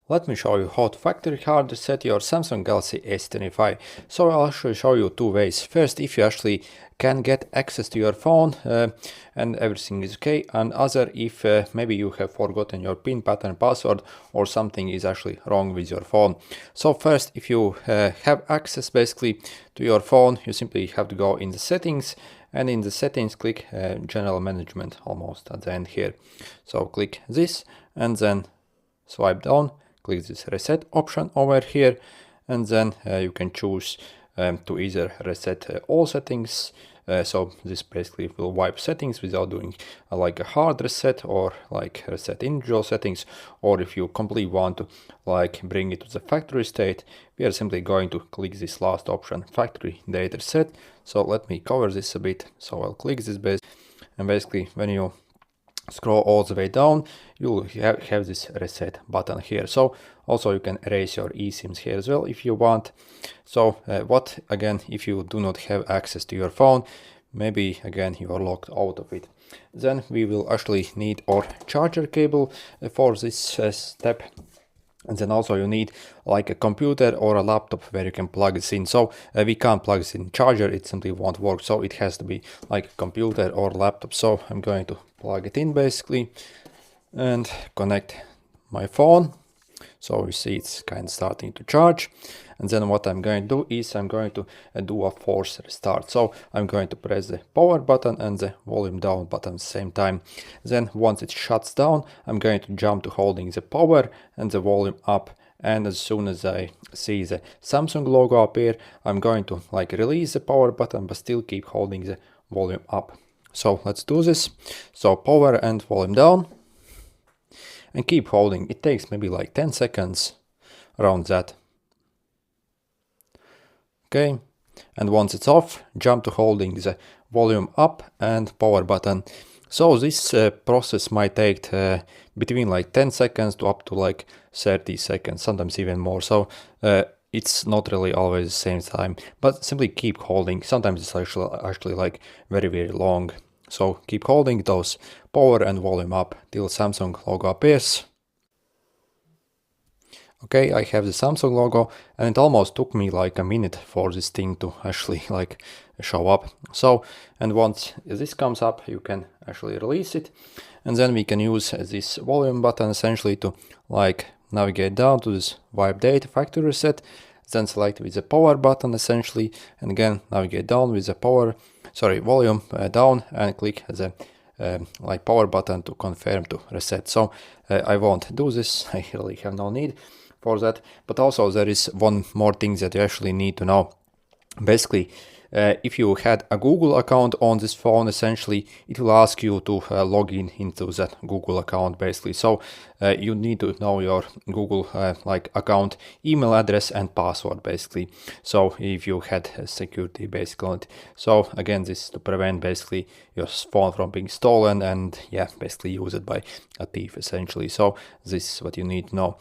Let me show you how to factory hard reset your Samsung Galaxy S25. So I'll actually show you two ways. First, if you actually can get access to your phone and everything is okay, and other if maybe you have forgotten your PIN pattern password or something is actually wrong with your phone. So first, if you have access basically to your phone, you simply have to go in the settings, and in the settings click general management almost at the end here. So click this and then swipe down, click this reset option over here, and then you can choose to either reset all settings. So this basically will wipe settings without doing like a hard reset, or like reset individual settings, or if you completely want to like bring it to the factory state, we are simply going to click this last option, factory data reset. So let me cover this a bit. So I'll click this base, and basically when you scroll all the way down, you'll have this reset button here. So also you can erase your eSIMs here as well if you want. So what again, if you do not have access to your phone, maybe again you are locked out of it, then we will actually need our charger cable for this step. And then also you need like a computer or a laptop where you can plug this in. So we can't plug this in charger, it simply won't work. So it has to be like a computer or laptop. So I'm going to plug it in basically and connect my phone. So you see it's kind of starting to charge. And then what I'm going to do is I'm going to do a force restart. So I'm going to press the power button and the volume down button at the same time. Then once it shuts down, I'm going to jump to holding the power and the volume up. And as soon as I see the Samsung logo appear, I'm going to like release the power button, but still keep holding the volume up. So let's do this. So power and volume down. And keep holding. It takes maybe like 10 seconds, around that. Okay, and once it's off, jump to holding the volume up and power button. So this process might take between like 10 seconds to up to like 30 seconds, sometimes even more. So it's not really always the same time, but simply keep holding. Sometimes it's actually like very long. So keep holding those power and volume up till Samsung logo appears. Okay, I have the Samsung logo, and it almost took me like a minute for this thing to actually like show up. So, and once this comes up, you can actually release it, and then we can use this volume button essentially to like navigate down to this wipe data factory reset, then select with the power button essentially, and again navigate down with the volume down, and click the like power button to confirm to reset. So I won't do this, I really have no need for that. But also there is one more thing that you actually need to know. Basically, if you had a Google account on this phone, essentially it will ask you to log in into that Google account basically. So you need to know your Google like account email address and password basically. So if you had security basically on it. So again, this is to prevent basically your phone from being stolen and yeah, basically used by a thief essentially. So this is what you need to know.